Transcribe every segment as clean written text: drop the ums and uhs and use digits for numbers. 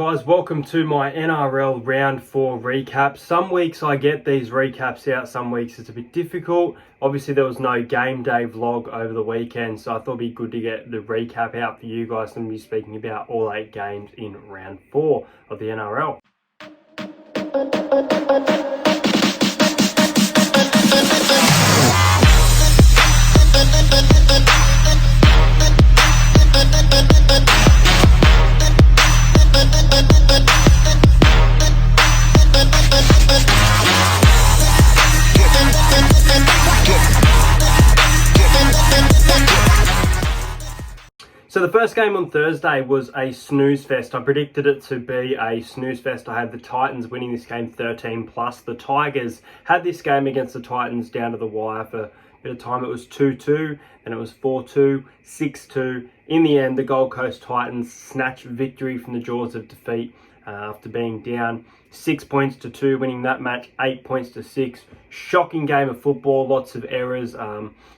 Guys, welcome to my NRL Round 4 recap. Some weeks I get these recaps out, some weeks it's a bit difficult. Obviously there was no game day vlog over the weekend, so I thought it'd be good to get the recap out for you guys. I'm going to be speaking about all 8 games in Round 4 of the NRL. So the first game on Thursday was a snooze fest. I predicted it to be a snooze fest. I had the Titans winning this game 13+. The Tigers had this game against the Titans down to the wire for a bit of time. It was 2-2, then it was 4-2, 6-2. In the end, the Gold Coast Titans snatched victory from the jaws of defeat after being down 6 points to 2, winning that match 8 points to 6. Shocking game of football, lots of errors,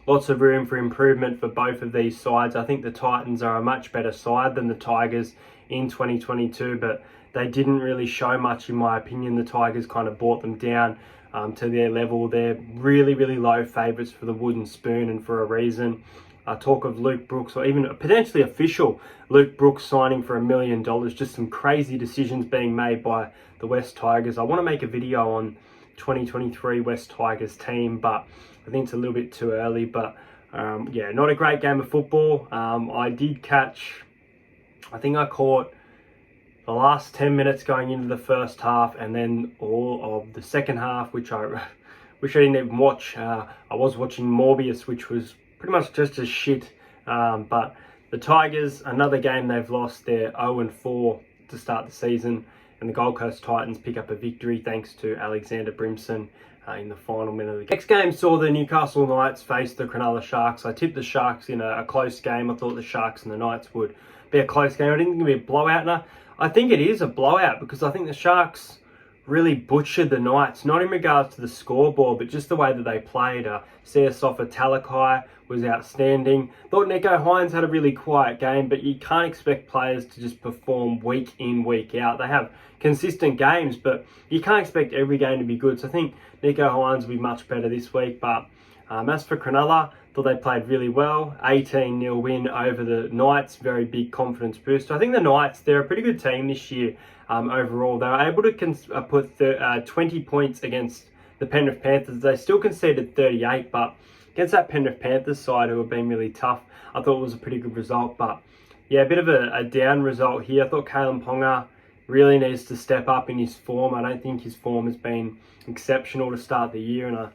lots of room for improvement for both of these sides. I think the Titans are a much better side than the Tigers in 2022, but they didn't really show much in my opinion. The Tigers kind of brought them down to their level. They're really, really low favourites for the wooden spoon, and for a reason. Talk of Luke Brooks, or even potentially official Luke Brooks signing for $1 million. Just some crazy decisions being made by the West Tigers. I want to make a video on 2023 West Tigers team, but I think it's a little bit too early. But yeah, not a great game of football. I did catch, I think I caught the last 10 minutes going into the first half, and then all of the second half, which I wish I didn't even watch. I was watching Morbius, which was pretty much just as shit. But the Tigers, another game they've lost. They're 0-4 to start the season, and the Gold Coast Titans pick up a victory thanks to Alexander Brimson in the final minute of the game. Next game saw the Newcastle Knights face the Cronulla Sharks. I tipped the Sharks in a close game. I thought the Sharks and the Knights would be a close game. I didn't think it would be a blowout. Now, I think it is a blowout because I think the Sharks really butchered the Knights, not in regards to the scoreboard, but just the way that they played. Seasofa Talakai was outstanding. Thought Nico Hines had a really quiet game, but you can't expect players to just perform week in, week out. They have consistent games, but you can't expect every game to be good. So I think Nico Hines will be much better this week. But as for Cronulla, thought they played really well. 18-0 win over the Knights, very big confidence boost. I think the Knights, they're a pretty good team this year. Overall, they were able to put 20 points against the Penrith Panthers. They still conceded 38, but against that Penrith Panthers side, who have been really tough, I thought it was a pretty good result. But yeah, a bit of a down result here. I thought Kalen Ponga really needs to step up in his form. I don't think his form has been exceptional to start the year, and I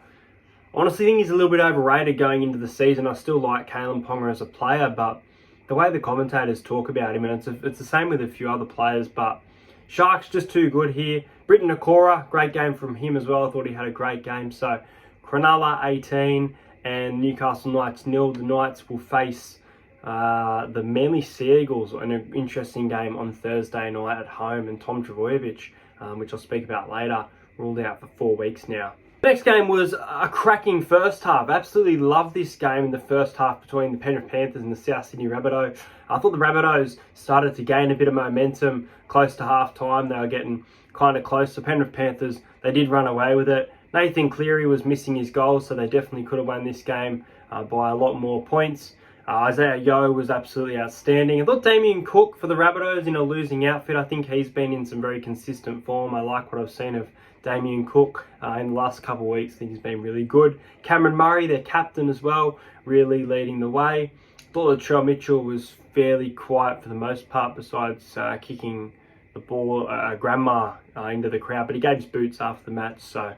honestly think he's a little bit overrated going into the season. I still like Kalen Ponga as a player, but the way the commentators talk about him, and it's the same with a few other players, but Sharks just too good here. Britton Nakora, great game from him as well. I thought he had a great game. So Cronulla 18 and Newcastle Knights 0. The Knights will face the Manly Seagulls in an interesting game on Thursday night at home. And Tom Trbojevic, which I'll speak about later, ruled out for 4 weeks now. Next game was a cracking first half. Absolutely loved this game in the first half between the Penrith Panthers and the South Sydney Rabbitohs. I thought the Rabbitohs started to gain a bit of momentum close to half time. They were getting kind of close. The Penrith Panthers, they did run away with it. Nathan Cleary was missing his goal, so they definitely could have won this game by a lot more points. Isaiah Yeo was absolutely outstanding. I thought Damien Cook for the Rabbitohs in a losing outfit. I think he's been in some very consistent form. I like what I've seen of Damien Cook in the last couple of weeks. I think he's been really good. Cameron Murray, their captain as well, really leading the way. Thought Latrell Mitchell was fairly quiet for the most part, besides kicking the ball, grandma, into the crowd. But he gave his boots after the match, so...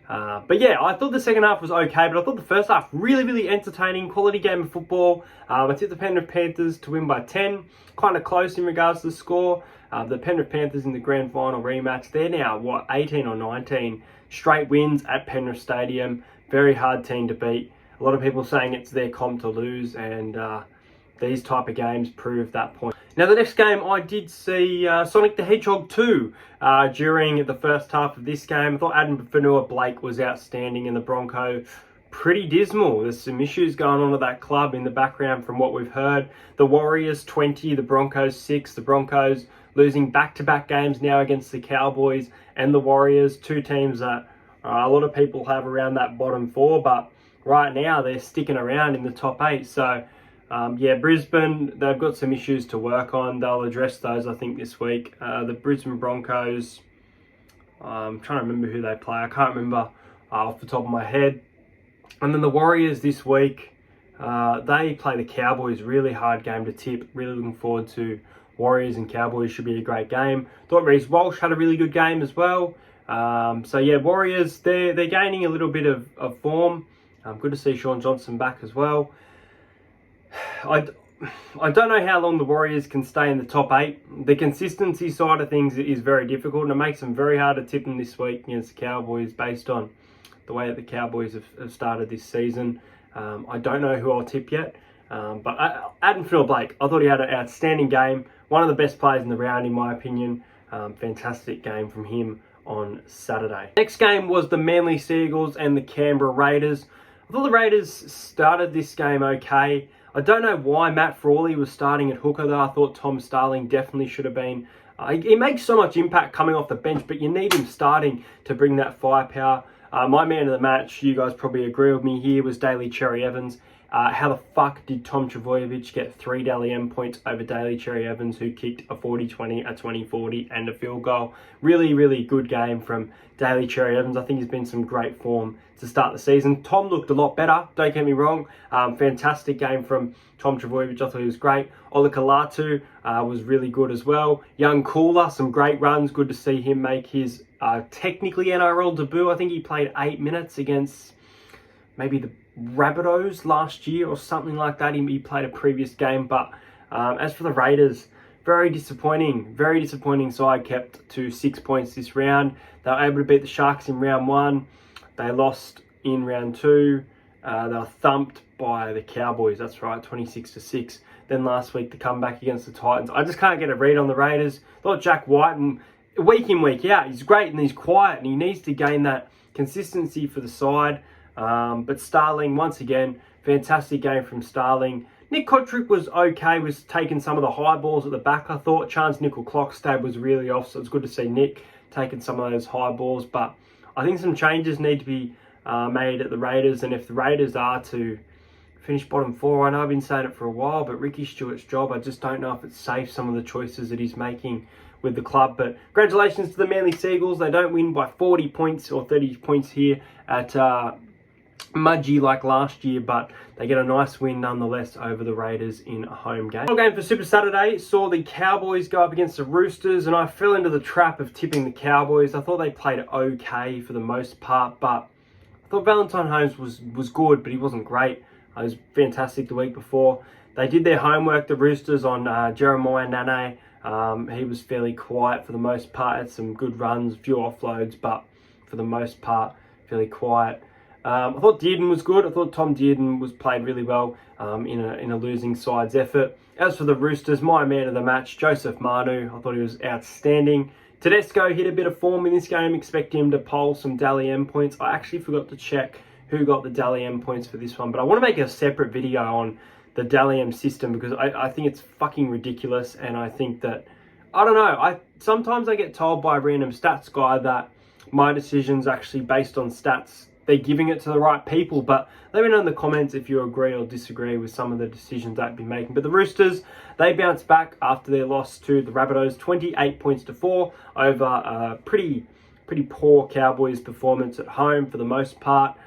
but yeah, I thought the second half was okay, but I thought the first half really, really entertaining, quality game of football. I tipped the Penrith Panthers to win by 10, kind of close in regards to the score. The Penrith Panthers in the grand final rematch, they're now, 18 or 19 straight wins at Penrith Stadium. Very hard team to beat. A lot of people saying it's their comp to lose, and these type of games prove that point. Now, the next game, I did see Sonic the Hedgehog 2 during the first half of this game. I thought Adam Fanua-Blake was outstanding, and the Bronco pretty dismal. There's some issues going on at that club in the background from what we've heard. The Warriors 20, the Broncos 6. The Broncos losing back-to-back games now against the Cowboys and the Warriors, two teams that a lot of people have around that bottom four, but right now they're sticking around in the top 8. So Brisbane, they've got some issues to work on. They'll address those, I think, this week. The Brisbane Broncos, I'm trying to remember who they play. I can't remember off the top of my head. And then the Warriors this week, they play the Cowboys. Really hard game to tip. Really looking forward to Warriors and Cowboys. Should be a great game. Thought Reece Walsh had a really good game as well. Warriors, they're gaining a little bit of form. Good to see Sean Johnson back as well. I don't know how long the Warriors can stay in the top 8. The consistency side of things is very difficult, and it makes them very hard to tip them this week against the Cowboys based on the way that the Cowboys have started this season. I don't know who I'll tip yet, but Adam Finnell-Blake, I thought he had an outstanding game. One of the best players in the round, in my opinion. Fantastic game from him on Saturday. Next game was the Manly Seagulls and the Canberra Raiders. I thought the Raiders started this game okay. I don't know why Matt Frawley was starting at hooker though. I thought Tom Starling definitely should have been. He makes so much impact coming off the bench, but you need him starting to bring that firepower. My man of the match, you guys probably agree with me here, was Daly Cherry Evans. How the fuck did Tom Trbojevic get 3 Dally M points over Daly Cherry Evans, who kicked a 40-20, a 20-40 and a field goal? Really, really good game from Daly Cherry Evans. I think he's been some great form to start the season. Tom looked a lot better, don't get me wrong. Fantastic game from Tom Trbojevic. I thought he was great. Ola Kalatu was really good as well. Young Cooler, some great runs. Good to see him make his technically NRL debut. I think he played 8 minutes against maybe the Rabbitohs last year or something like that. He played a previous game, but as for the Raiders, very disappointing side, kept to 6 points this round. They were able to beat the Sharks in round 1. They lost in round 2. They were thumped by the Cowboys, that's right, 26-6. Then last week, the comeback against the Titans. I just can't get a read on the Raiders. Thought Jack White, and week in, week out, he's great and he's quiet and he needs to gain that consistency for the side. But Starling, once again, fantastic game from Starling. Nick Kotrick was okay, was taking some of the high balls at the back, I thought. Chance Nickel-Clockstad was really off, so it's good to see Nick taking some of those high balls. But I think some changes need to be made at the Raiders, and if the Raiders are to finish bottom 4, I know I've been saying it for a while, but Ricky Stewart's job, I just don't know if it's safe, some of the choices that he's making with the club. But congratulations to the Manly Seagulls. They don't win by 40 points or 30 points here at Mudgee like last year, but they get a nice win nonetheless over the Raiders in a home game. Final game for Super Saturday saw the Cowboys go up against the Roosters, and I fell into the trap of tipping the Cowboys. I thought they played okay for the most part, but I thought Valentine Holmes was good, but he wasn't great. He was fantastic the week before. They did their homework, the Roosters, on Jeremiah Nane. He was fairly quiet for the most part, had some good runs, few offloads, but for the most part, fairly quiet. I thought Dearden was good. I thought Tom Dearden was played really well in a losing side's effort. As for the Roosters, my man of the match, Joseph Manu. I thought he was outstanding. Tedesco hit a bit of form in this game. Expect him to poll some Dally M points. I actually forgot to check who got the Dally M points for this one, but I want to make a separate video on the Dally M system because I think it's fucking ridiculous, and I think that, I don't know, sometimes I get told by a random stats guy that my decision's actually based on stats. They're giving it to the right people, but let me know in the comments if you agree or disagree with some of the decisions I've been making. But the Roosters, they bounced back after their loss to the Rabbitohs, 28 points to 4 over a pretty poor Cowboys performance at home for the most part.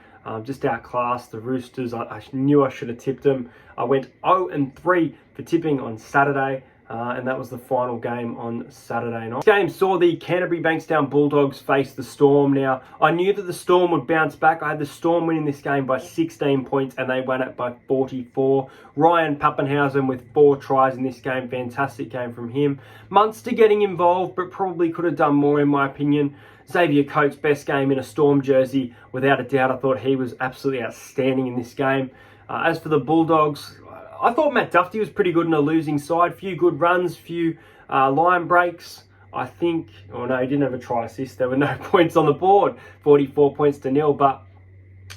Just outclassed the Roosters. I knew I should have tipped them. I went 0-3 for tipping on Saturday. And that was the final game on Saturday night. This game saw the Canterbury Bankstown Bulldogs face the Storm. Now, I knew that the Storm would bounce back. I had the Storm winning this game by 16 points, and they won it by 44. Ryan Pappenhausen with 4 tries in this game. Fantastic game from him. Munster getting involved, but probably could have done more in my opinion. Xavier Coates, best game in a Storm jersey. Without a doubt, I thought he was absolutely outstanding in this game. As for the Bulldogs, I thought Matt Duffy was pretty good in a losing side. Few good runs, few line breaks. I think, oh no, he didn't have a try assist. There were no points on the board. 44 points to 0. But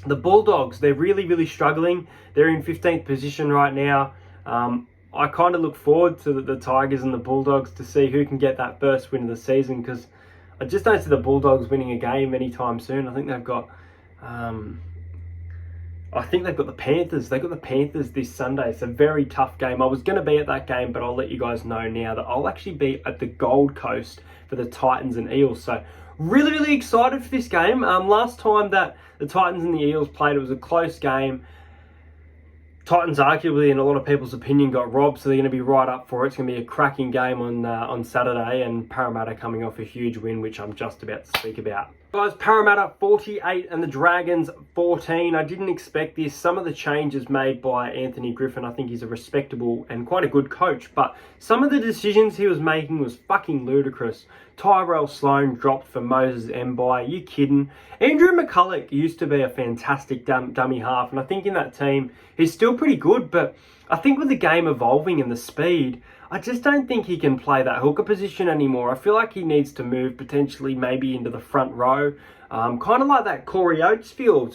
the Bulldogs, they're really struggling. They're in 15th position right now. I kind of look forward to the Tigers and the Bulldogs to see who can get that first win of the season, because I just don't see the Bulldogs winning a game anytime soon. I think they've got the Panthers. They've got the Panthers this Sunday. It's a very tough game. I was going to be at that game, but I'll let you guys know now that I'll actually be at the Gold Coast for the Titans and Eels. So really, really excited for this game. Last time that the Titans and the Eels played, it was a close game. Titans arguably, in a lot of people's opinion, got robbed, so they're going to be right up for it. It's going to be a cracking game on Saturday, and Parramatta coming off a huge win, which I'm just about to speak about. Guys, Parramatta 48 and the Dragons 14. I didn't expect this. Some of the changes made by Anthony Griffin, I think he's a respectable and quite a good coach, but some of the decisions he was making was fucking ludicrous. Tyrell Sloan dropped for Moses Mbai. You kidding? Andrew McCulloch used to be a fantastic dummy half, and I think in that team he's still pretty good, but I think with the game evolving and the speed, I just don't think he can play that hooker position anymore. I feel like he needs to move potentially maybe into the front row, kind of like that Corey Oates feel.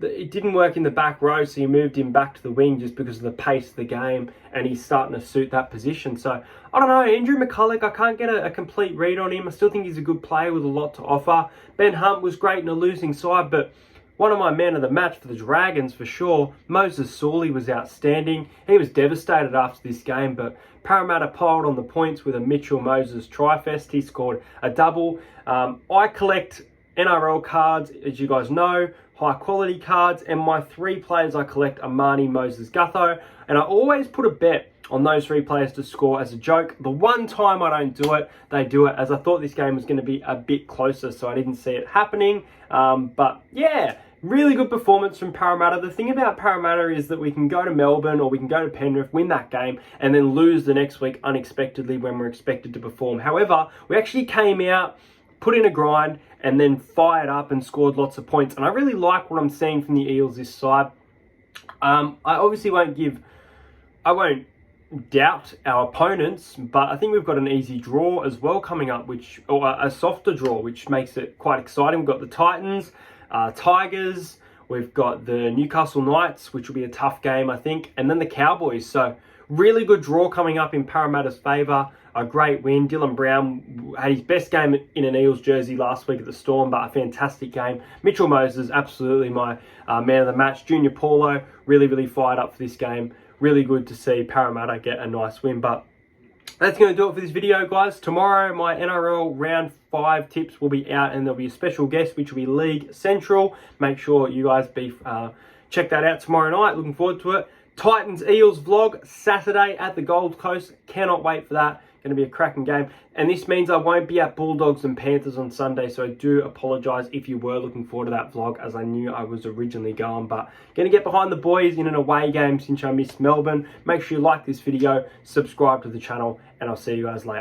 It didn't work in the back row, so you moved him back to the wing just because of the pace of the game, and he's starting to suit that position. So, I don't know, Andrew McCulloch, I can't get a complete read on him. I still think he's a good player with a lot to offer. Ben Hunt was great in a losing side, but one of my men of the match for the Dragons for sure. Moses Sawley was outstanding. He was devastated after this game, but Parramatta piled on the points with a Mitchell Moses try-fest. He scored a double. I collect NRL cards, as you guys know, high quality cards, and my 3 players I collect are Marnie, Moses, Gutho, and I always put a bet on those 3 players to score as a joke. The one time I don't do it, they do it, as I thought this game was going to be a bit closer, so I didn't see it happening. But yeah, really good performance from Parramatta. The thing about Parramatta is that we can go to Melbourne or we can go to Penrith, win that game, and then lose the next week unexpectedly when we're expected to perform. However, we actually came out, put in a grind, and then fired up and scored lots of points. And I really like what I'm seeing from the Eels this side. I obviously won't doubt our opponents, but I think we've got an easy draw as well coming up, or a softer draw, which makes it quite exciting. We've got the Titans, Tigers, we've got the Newcastle Knights, which will be a tough game, I think, and then the Cowboys. So really good draw coming up in Parramatta's favour. A great win. Dylan Brown had his best game in an Eels jersey last week at the Storm, but a fantastic game. Mitchell Moses, absolutely my man of the match. Junior Paulo, really, really fired up for this game. Really good to see Parramatta get a nice win. But that's going to do it for this video, guys. Tomorrow, my NRL Round 5 tips will be out, and there'll be a special guest, which will be League Central. Make sure you guys check that out tomorrow night. Looking forward to it. Titans Eels vlog Saturday at the Gold Coast. Cannot wait for that. Going to be a cracking game. And this means I won't be at Bulldogs and Panthers on Sunday, so I do apologise if you were looking forward to that vlog, as I knew I was originally going. But going to get behind the boys in an away game since I missed Melbourne. Make sure you like this video, subscribe to the channel, and I'll see you guys later.